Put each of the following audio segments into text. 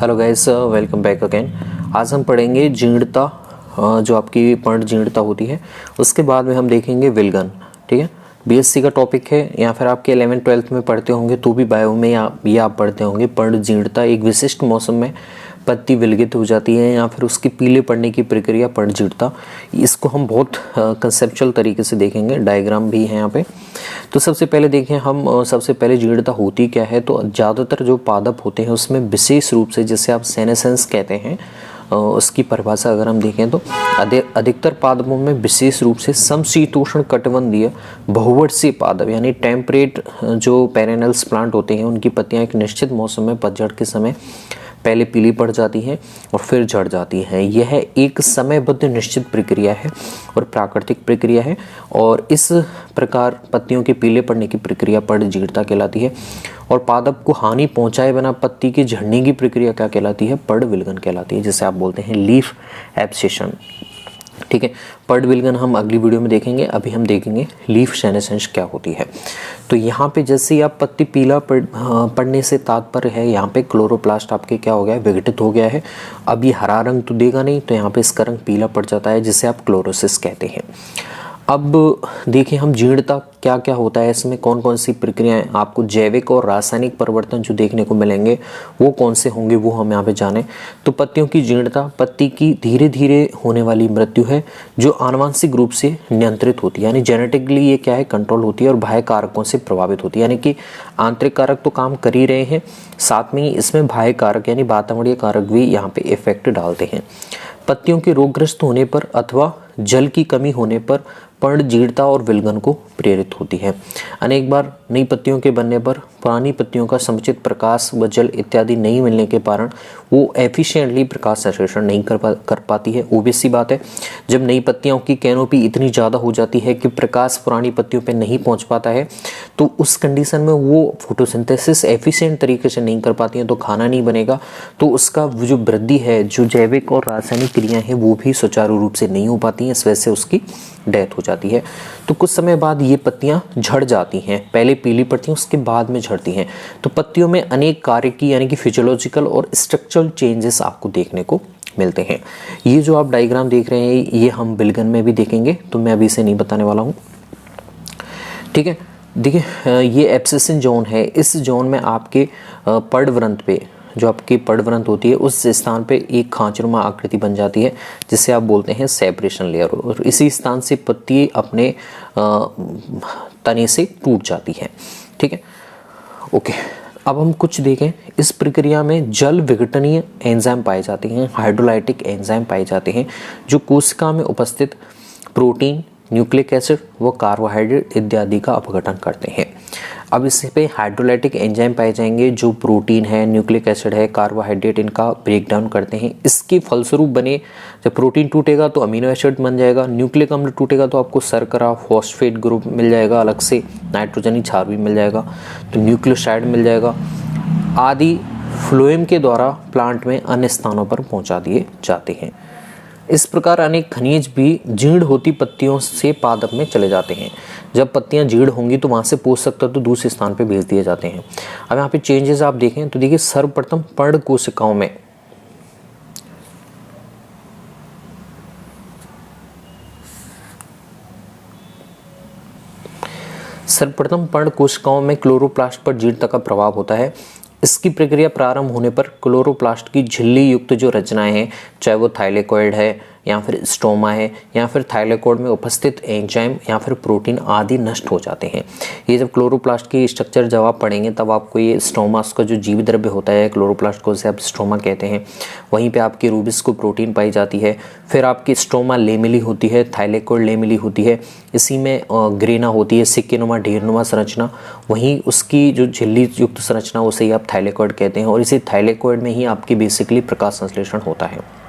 Hello guys, welcome back again. आज हम पढ़ेंगे जीर्णता, जो आपकी पर्णजीर्णता होती है। उसके बाद में हम देखेंगे विलगन। ठीक है, बीएससी का टॉपिक है या फिर आपके 11th-12th में पढ़ते होंगे तो भी बायो में ये आप पढ़ते होंगे। पर्णजीर्णता एक विशिष्ट मौसम में पत्ती विलगित हो जाती है या फिर उसकी पीले पड़ने की प्रक्रिया पर्णजीर्णता। इसको हम बहुत कंसेप्चुअल तरीके से देखेंगे, डायग्राम भी है यहाँ पे। तो सबसे पहले देखें हम, सबसे पहले जीर्णता होती क्या है। तो ज़्यादातर जो पादप होते हैं उसमें विशेष रूप से, जिसे आप सेनेसेंस कहते हैं, उसकी परिभाषा अगर हम देखें तो अधिकतर पादपों में विशेष रूप से समशीतोष्ण कटिबंधीय बहुवर्षीय पादप यानी टेम्परेट जो पेरेनल्स प्लांट होते हैं उनकी पत्तियां एक निश्चित मौसम में पतझड़ के समय पहले पीली पड़ जाती है और फिर झड़ जाती है। यह एक समयबद्ध निश्चित प्रक्रिया है और प्राकृतिक प्रक्रिया है, और इस प्रकार पत्तियों के पीले पड़ने की प्रक्रिया पर्णजीर्णता कहलाती है। और पादप को हानि पहुंचाए बिना पत्ती की झड़ने की प्रक्रिया क्या कहलाती है? पर्णविलगन कहलाती है, जिसे आप बोलते हैं लीफ एब्सेशन। ठीक है, पर्णविलगन हम अगली वीडियो में देखेंगे। अभी हम देखेंगे लीफ सेनेसेंस क्या होती है। तो यहाँ पे जैसे ही आप पत्ती पीला पड़ने से तात्पर्य है, यहाँ पे क्लोरोप्लास्ट आपके क्या हो गया है? विघटित हो गया है। अब ये हरा रंग तो देगा नहीं, तो यहाँ पे इसका रंग पीला पड़ जाता है, जिसे आप क्लोरोसिस कहते हैं। अब देखिए हम जीर्णता क्या क्या होता है, इसमें कौन कौन सी प्रक्रियाएं, आपको जैविक और रासायनिक परिवर्तन जो देखने को मिलेंगे वो कौन से होंगे वो हम यहाँ पे जाने। तो पत्तियों की जीर्णता पत्ती की धीरे धीरे होने वाली मृत्यु है, जो आनुवंशिक रूप से नियंत्रित होती है, यानी जेनेटिकली ये क्या है? कंट्रोल होती है, और बाह्य कारकों से प्रभावित होती है। यानी कि आंतरिक कारक तो काम कर ही रहे हैं, साथ में ही इसमें बाह्य कारक यानी वातावरणीय कारक भी यहाँ पे इफेक्ट डालते हैं। पत्तियों के रोगग्रस्त होने पर अथवा जल की कमी होने पर पर्णजीर्णता और विलगन को प्रेरित होती है। अनेक बार नई पत्तियों के बनने पर पुरानी पत्तियों का समुचित प्रकाश व जल इत्यादि नहीं मिलने के कारण वो एफिशिएंटली प्रकाश संश्लेषण नहीं कर पाती है। ओबियस सी बात है, जब नई पत्तियों की कैनोपी इतनी ज़्यादा हो जाती है कि प्रकाश पुरानी पत्तियों पर नहीं पहुंच पाता है, तो उस कंडीशन में वो फोटोसिंथेसिस एफिशिएंट तरीके से नहीं कर पाती हैं, तो खाना नहीं बनेगा। तो उसका जो वृद्धि है, जो जैविक और रासायनिक क्रियाएं हैं, वो भी सुचारू रूप से नहीं हो पाती हैं, इस वजह से उसकी डेथ हो जाती है। तो कुछ समय बाद ये पत्तियां झड़ जाती हैं, पहले पीली पड़ती हैं, उसके बाद में झड़ती हैं। तो पत्तियों में अनेक कार्य की यानी कि फिजियोलॉजिकल और स्ट्रक्चरल चेंजेस आपको देखने को मिलते हैं। ये जो आप डायग्राम देख रहे हैं ये हम विलगन में भी देखेंगे, तो मैं अभी इसे नहीं बताने वाला हूँ। ठीक है, देखिए ये एब्सेशन जोन है। इस जोन में आपके पर्णवृंत पे, जो आपकी पर्णवृंत होती है, उस स्थान पे एक खांचनुमा आकृति बन जाती है, जिसे आप बोलते हैं सेपरेशन लेयर, और इसी स्थान से पत्ती अपने तने से टूट जाती है। ठीक है, ओके। अब हम कुछ देखें, इस प्रक्रिया में जल विघटनीय एंजाइम पाए जाते हैं, हाइड्रोलाइटिक एंजाइम पाए जाते हैं, जो कोशिका में उपस्थित प्रोटीन, न्यूक्लिक एसिड व कार्बोहाइड्रेट इत्यादि का अपघटन करते हैं। अब इस पे हाइड्रोलाइटिक एंजाइम पाए जाएंगे, जो प्रोटीन है, न्यूक्लिक एसिड है, कार्बोहाइड्रेट, इनका ब्रेक डाउन करते हैं। इसके फलस्वरूप बने, जब प्रोटीन टूटेगा तो अमीनो एसिड बन जाएगा, न्यूक्लिक अम्ल टूटेगा तो आपको शर्करा फॉस्फेट ग्रुप मिल जाएगा, अलग से नाइट्रोजनी क्षार भी मिल जाएगा, तो न्यूक्लियोसाइड मिल जाएगा आदि फ्लोएम के द्वारा प्लांट में अन्य स्थानों पर पहुंचा दिए जाते हैं। इस प्रकार अनेक खनिज भी जीर्ण होती पत्तियों से पादप में चले जाते हैं। जब पत्तियां जीर्ण होंगी तो वहां से पोषक तत्व दूसरे स्थान पर भेज दिए जाते हैं। अब यहाँ पे चेंजेस आप देखें तो देखिए, सर्वप्रथम पर्ण कोशिकाओं में क्लोरोप्लास्ट पर जीर्णता का प्रभाव होता है। इसकी प्रक्रिया प्रारंभ होने पर क्लोरोप्लास्ट की झिल्ली युक्त जो रचनाएं हैं, चाहे वो थाइलेकोइड है या फिर स्टोमा है या फिर थाइलेकोइड में उपस्थित एंजाइम या फिर प्रोटीन आदि नष्ट हो जाते हैं। ये जब क्लोरोप्लास्ट की स्ट्रक्चर जब आप पढ़ेंगे तब आपको ये स्टोमा का जो जीवित द्रव्य होता है क्लोरोप्लास्ट को, उसे आप स्टोमा कहते हैं। वहीं पे आपकी रूबिस को प्रोटीन पाई जाती है। फिर आपकी स्टोमा लेमिली होती है, थाइलेकोइड लेमिली होती है, इसी में ग्रेना होती है, सिक्केनुमा ढेरनुमा संरचना। वहीं उसकी जो झिल्ली युक्त संरचना उसे ही आप थाइलेकोइड कहते हैं, और इसी थाइलेकोइड में ही आपकी बेसिकली प्रकाश संश्लेषण होता है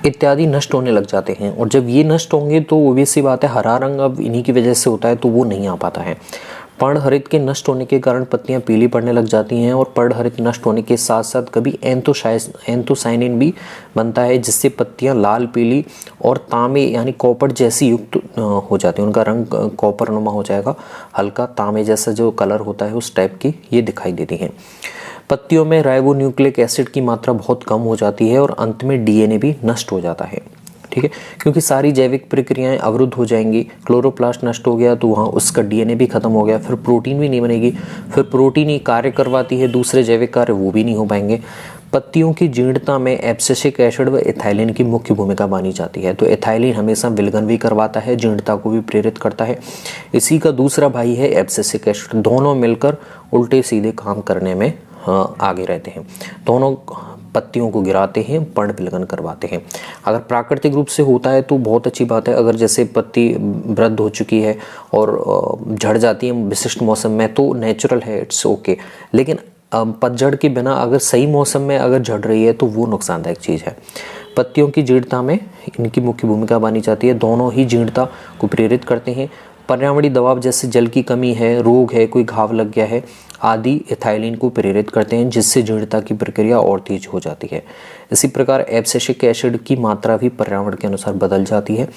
इत्यादि नष्ट होने लग जाते हैं। और जब ये नष्ट होंगे तो ओबियस सी बात है, हरा रंग अब इन्हीं की वजह से होता है, तो वो नहीं आ पाता है। पर्णहरित के नष्ट होने के कारण पत्तियां पीली पड़ने लग जाती हैं, और पर्णहरित नष्ट होने के साथ साथ कभी एंथोसायनिन भी बनता है, जिससे पत्तियां लाल पीली और तांबे यानी कॉपर जैसी युक्त हो जाती हैं। उनका रंग कॉपर नुमा हो जाएगा, हल्का तांबे जैसा जो कलर होता है उस टाइप की ये दिखाई देती हैं। पत्तियों में राइबोन्यूक्लिक एसिड की मात्रा बहुत कम हो जाती है और अंत में डीएनए भी नष्ट हो जाता है, ठीक है, क्योंकि सारी जैविक प्रक्रियाएं अवरुद्ध हो जाएंगी। क्लोरोप्लास्ट नष्ट हो गया तो वहाँ उसका डीएनए भी खत्म हो गया, फिर प्रोटीन भी नहीं बनेगी, फिर प्रोटीन ही कार्य करवाती है, दूसरे जैविक कार्य वो भी नहीं हो पाएंगे। पत्तियों की जीर्णता में एब्सिसिक एसिड व एथाइलिन की मुख्य भूमिका मानी जाती है। तो एथाइलिन हमेशा विलगन भी करवाता है, जीर्णता को भी प्रेरित करता है। इसी का दूसरा भाई है एब्सिसिक एसिड, दोनों मिलकर उल्टे सीधे काम करने में आगे रहते हैं, दोनों पत्तियों को गिराते हैं, पर्ण विलगन करवाते हैं। अगर प्राकृतिक रूप से होता है तो बहुत अच्छी बात है, अगर जैसे पत्ती वृद्ध हो चुकी है और झड़ जाती है विशिष्ट मौसम में तो नेचुरल है, इट्स ओके। लेकिन पतझड़ के बिना अगर सही मौसम में अगर झड़ रही है तो वो नुकसानदायक चीज़ है। पत्तियों की जीर्णता में इनकी मुख्य भूमिका मानी जाती है, दोनों ही जीर्णता को प्रेरित करते हैं। पर्यावरणीय दबाव जैसे जल की कमी है, रोग है, कोई घाव लग गया है आदि एथाइलिन को प्रेरित करते हैं, जिससे जीर्णता की प्रक्रिया और तेज हो जाती है। इसी प्रकार एब्सिसिक एसिड की मात्रा भी पर्यावरण के अनुसार बदल जाती है।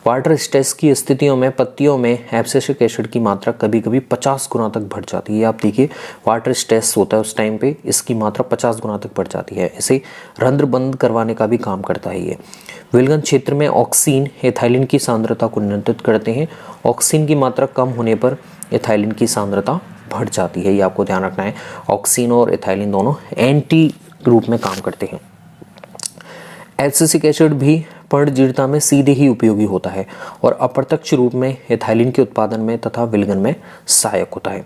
वाटर स्ट्रेस की स्थितियों में पत्तियों में एब्सिसिक एसिड की मात्रा कभी कभी 50 गुना तक बढ़ जाती है। आप देखिए वाटर स्ट्रेस होता है उस टाइम पे इसकी मात्रा 50 गुना तक बढ़ जाती है। इसे रंध्र बंद करवाने का भी काम करता है ये। विलगन क्षेत्र में ऑक्सीन एथाइलिन की सांद्रता को नियंत्रित करते हैं। ऑक्सीन की मात्रा कम होने पर एथाइलिन की सांद्रता बढ़ जाती है, ये आपको ध्यान रखना है। ऑक्सीन और एथाइलिन दोनों एंटी रूप में काम करते हैं। एब्सिसिक एसिड भी पर्णजीर्णता में सीधे ही उपयोगी होता है और अप्रत्यक्ष रूप में एथाइलिन के उत्पादन में तथा विलगन में सहायक होता है।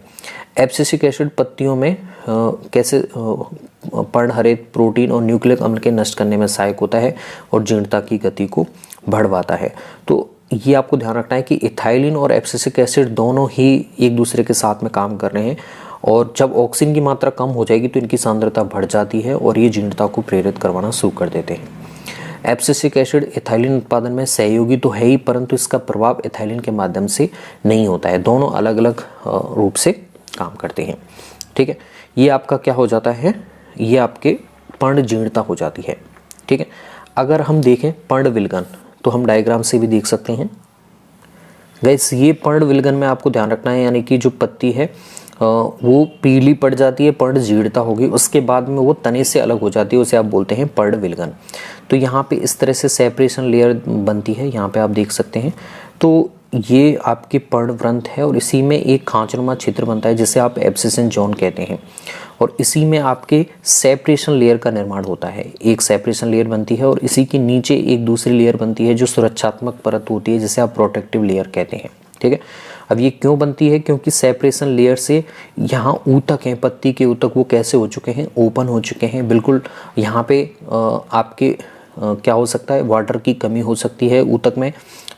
एब्सिसिक एसिड पत्तियों में कैसे पर्णहरित प्रोटीन और न्यूक्लिक अम्ल के नष्ट करने में सहायक होता है और जीर्णता की गति को बढ़वाता है। तो ये आपको ध्यान रखना है कि एथाइलिन और एब्सिसिक एसिड दोनों ही एक दूसरे के साथ में काम कर रहे हैं और जब ऑक्सीजन की मात्रा कम हो जाएगी तो इनकी सांद्रता बढ़ जाती है और ये जीर्णता को प्रेरित करवाना शुरू कर देते हैं। एब्सिसिक एसिड एथाइलिन उत्पादन में सहयोगी तो है ही, परंतु इसका प्रभाव एथाइलिन के माध्यम से नहीं होता है, दोनों अलग अलग रूप से काम करते हैं, ठीक है। ये आपका क्या हो जाता है, ये आपके पर्ण जीर्णता हो जाती है, ठीक है। अगर हम देखें पर्ण विलगन तो हम डायग्राम से भी देख सकते हैं गाइस। ये पर्ण विलगन में आपको ध्यान रखना है, यानी कि जो पत्ती है वो पीली पड़ जाती है, पर्ण जीर्णता होगी, उसके बाद में वो तने से अलग हो जाती है, उसे आप बोलते हैं पर्ण विलगन। तो यहाँ पे इस तरह से सेपरेशन लेयर बनती है, यहाँ पे आप देख सकते हैं। तो ये आपकी पर्णव्रंथ है और इसी में एक खांचनुमा क्षेत्र बनता है जिसे आप एब्सिसन जोन कहते हैं और इसी में आपके सेपरेशन लेयर का निर्माण होता है। एक सेपरेशन लेयर बनती है और इसी के नीचे एक दूसरी लेयर बनती है जो सुरक्षात्मक परत होती है जिसे आप प्रोटेक्टिव लेयर कहते हैं, ठीक है। अब ये क्यों बनती है, क्योंकि सेपरेशन लेयर से यहाँ ऊतक हैं, पत्ती के ऊतक वो कैसे हो चुके हैं, ओपन हो चुके हैं बिल्कुल। यहाँ पे आपके क्या हो सकता है, वाटर की कमी हो सकती है ऊतक में,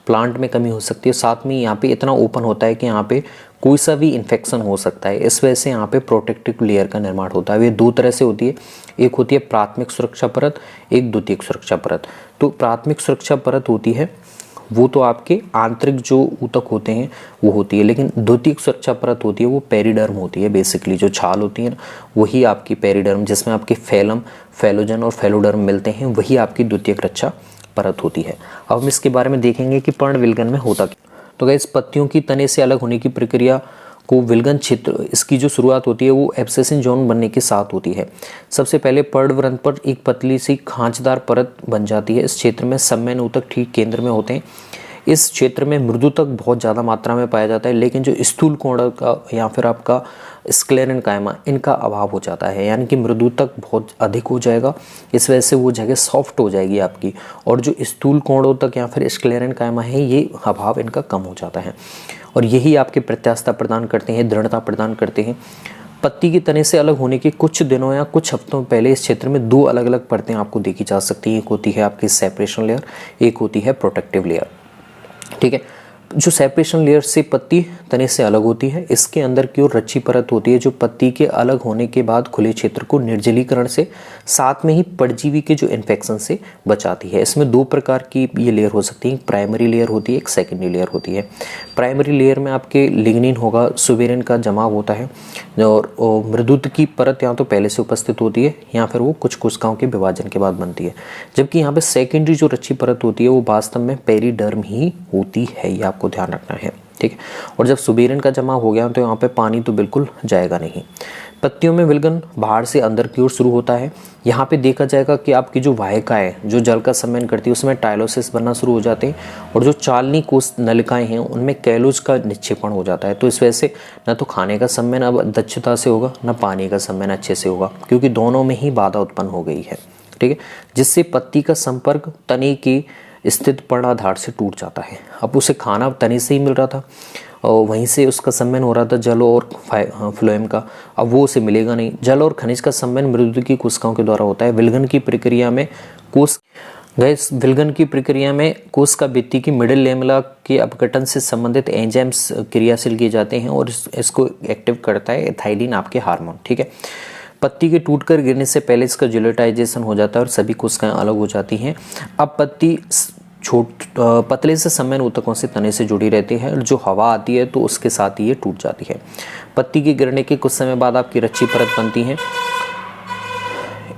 प्लांट में कमी हो सकती है, साथ में यहाँ पे इतना ओपन होता है कि यहाँ पे कोई सा भी इन्फेक्शन हो सकता है। इस वजह से यहाँ पे प्रोटेक्टिव लेयर का निर्माण होता है। ये दो तरह से होती है, एक होती है प्राथमिक सुरक्षा परत, एक द्वितीयक सुरक्षा परत। तो प्राथमिक सुरक्षा परत होती है वो तो आपके आंतरिक जो ऊतक होते हैं वो होती है, लेकिन द्वितीयक सुरक्षा परत होती है वो पेरिडर्म होती है। बेसिकली जो छाल होती है ना वही आपकी पेरिडर्म, जिसमें आपके फैलम, फैलोजन और फैलोडर्म मिलते हैं, वही आपकी द्वितीयक रक्षा परत होती है। अब हम इसके बारे में देखेंगे कि पर्ण विलगन में होता क्या। तो गाइस पत्तियों की तने से अलग होने की प्रक्रिया को विलगन क्षेत्र, इसकी जो शुरुआत होती है वो एब्सिसन जोन बनने के साथ होती है। सबसे पहले पर्णव्रंथ पर एक पतली सी खांचदार परत बन जाती है। इस क्षेत्र में सम्मेलन ऊतक ठीक केंद्र में होते हैं। इस क्षेत्र में मृदुतक बहुत ज़्यादा मात्रा में पाया जाता है, लेकिन जो स्थूल कोण का या फिर आपका स्क्लेरेन्काइमा इनका अभाव हो जाता है, यानी कि मृदुतक बहुत अधिक हो जाएगा। इस वजह से वो जगह सॉफ्ट हो जाएगी आपकी, और जो स्थूल कोणोतक या फिर स्क्लेरेन्काइमा है ये अभाव इनका कम हो जाता है और यही आपके प्रत्यास्थता प्रदान करते हैं, दृढ़ता प्रदान करते हैं। पत्ती के तने से अलग होने के कुछ दिनों या कुछ हफ्तों पहले इस क्षेत्र में दो अलग अलग परतें आपको देखी जा सकती हैं। एक होती है आपकी सेपरेशन लेयर, एक होती है प्रोटेक्टिव लेयर, ठीक है। जो सेपरेशन लेयर से पत्ती तने से अलग होती है, इसके अंदर की ओर रच्ची परत होती है जो पत्ती के अलग होने के बाद खुले क्षेत्र को निर्जलीकरण से साथ में ही परजीवी के जो इन्फेक्शन से बचाती है। इसमें दो प्रकार की ये लेयर हो सकती है, एक प्राइमरी लेयर होती है, एक सेकेंडरी लेयर होती है। प्राइमरी लेयर में आपके लिग्निन होगा, सुबेरिन का जमाव होता है और मृदुत की परत या तो पहले से उपस्थित होती है या फिर वो कुछ कोशिकाओं के विभाजन के बाद बनती है। जबकि यहाँ पे सेकेंडरी जो रच्ची परत होती है वो वास्तव में पेरिडर्म ही होती है, ये आपको ध्यान रखना है, ठीक है। और जब सुबेरिन का जमाव हो गया तो यहाँ पे पानी तो बिल्कुल जाएगा नहीं। पत्तियों में विलगन बाहर से अंदर की ओर शुरू होता है। यहाँ पे देखा जाएगा कि आपकी जो वाहिका है जो जल का संवहन करती है उसमें टाइलोसिस बनना शुरू हो जाते हैं और जो चालनी कोश नलिकाएं हैं उनमें कैलोज का निक्षेपण हो जाता है। तो इस वजह से न तो खाने का संवहन अब दक्षता से होगा, न पानी का संवहन अच्छे से होगा, क्योंकि दोनों में ही बाधा उत्पन्न हो गई है। ठीक है, जिससे पत्ती का संपर्क तने की स्थित पर्णाधार से टूट जाता है। अब उसे खाना तने से ही मिल रहा था और वहीं से उसका संवहन हो रहा था जल और फ्लोएम का, अब वो उसे मिलेगा नहीं। जल और खनिज का संवहन मृदुकी कोशिकाओं के द्वारा होता है। विलगन की प्रक्रिया में कोश का भित्ति की मिडिल लेमेला के अपघटन से संबंधित एंजाइम्स क्रियाशील किए जाते हैं और इसको एक्टिव करता है एथाइलिन आपके हार्मोन। ठीक है, पत्ती के टूटकर गिरने से पहले इसका जिलेटाइजेशन हो जाता है और सभी कोशिकाएं अलग हो जाती हैं। अब पत्ती पतले से संवहन ऊतकों से तने से जुड़ी रहती है और जो हवा आती है तो उसके साथ ही ये टूट जाती है। पत्ती के गिरने के कुछ समय बाद आपकी रच्ची परत बनती है।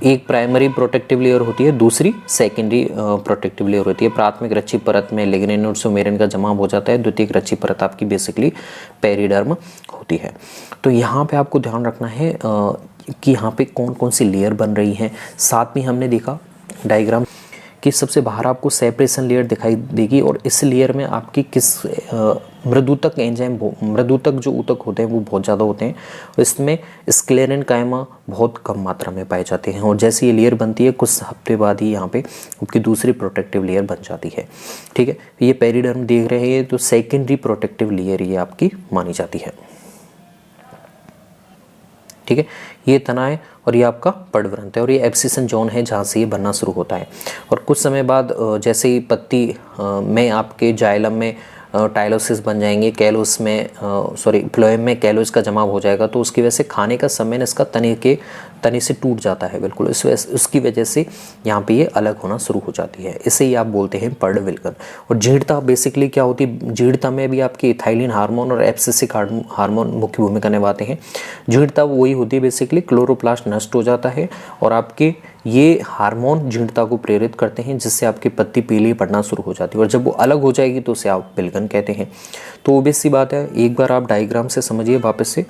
एक प्राइमरी प्रोटेक्टिव लेयर होती है, दूसरी सेकेंडरी प्रोटेक्टिव लेयर होती है। प्राथमिक रच्ची परत में लिग्निन और सोमेरिन का जमाव हो जाता है। द्वितीयक रच्ची परत आपकी बेसिकली पेरिडर्म होती है। तो यहाँ पे आपको ध्यान रखना है कि यहाँ पे कौन कौन सी लेयर बन रही हैं। साथ में हमने देखा डायग्राम कि सबसे बाहर आपको सेपरेशन लेयर दिखाई देगी और इस लेयर में आपकी किस मृदुतक एंजाइम, मृदुतक जो ऊतक होते हैं वो बहुत ज़्यादा होते हैं। इसमें स्क्लेरेन कायमा बहुत कम मात्रा में पाए जाते हैं और जैसे ये लेयर बनती है कुछ हफ्ते बाद ही यहाँ पे आपकी दूसरी प्रोटेक्टिव लेयर बन जाती है। ठीक है, ये पेरिडर्म देख रहे हैं तो सेकेंडरी प्रोटेक्टिव लेयर ये आपकी मानी जाती है। ठीक है, ये तना है और ये आपका पर्णवृंत है और ये एब्सिसन जोन है जहाँ से ये बनना शुरू होता है। और कुछ समय बाद जैसे ही पत्ती में आपके जाइलम में टाइलोसिस बन जाएंगे, कैलोस में फ्लोएम में कैलोस का जमाव हो जाएगा, तो उसकी वजह से खाने का संवहन इसका तने से टूट जाता है बिल्कुल। उसकी वजह से यहाँ पे ये अलग होना शुरू हो जाती है। इसे ही आप बोलते हैं पर्णविलगन। और जीर्णता बेसिकली क्या होती है, जीर्णता में भी आपके इथाइलिन हार्मोन और एब्सिसिक हार्मोन मुख्य भूमिका निभाते हैं। जीर्णता वही होती है बेसिकली क्लोरोप्लास्ट नष्ट हो जाता है और आपके ये हार्मोन जीर्णता को प्रेरित करते हैं जिससे आपकी पत्ती पीली पड़ना शुरू हो जाती है और जब वो अलग हो जाएगी तो उसे आप विलगन कहते हैं। तो ओबेस सी बात है, एक बार आप डायग्राम से समझिए वापस से।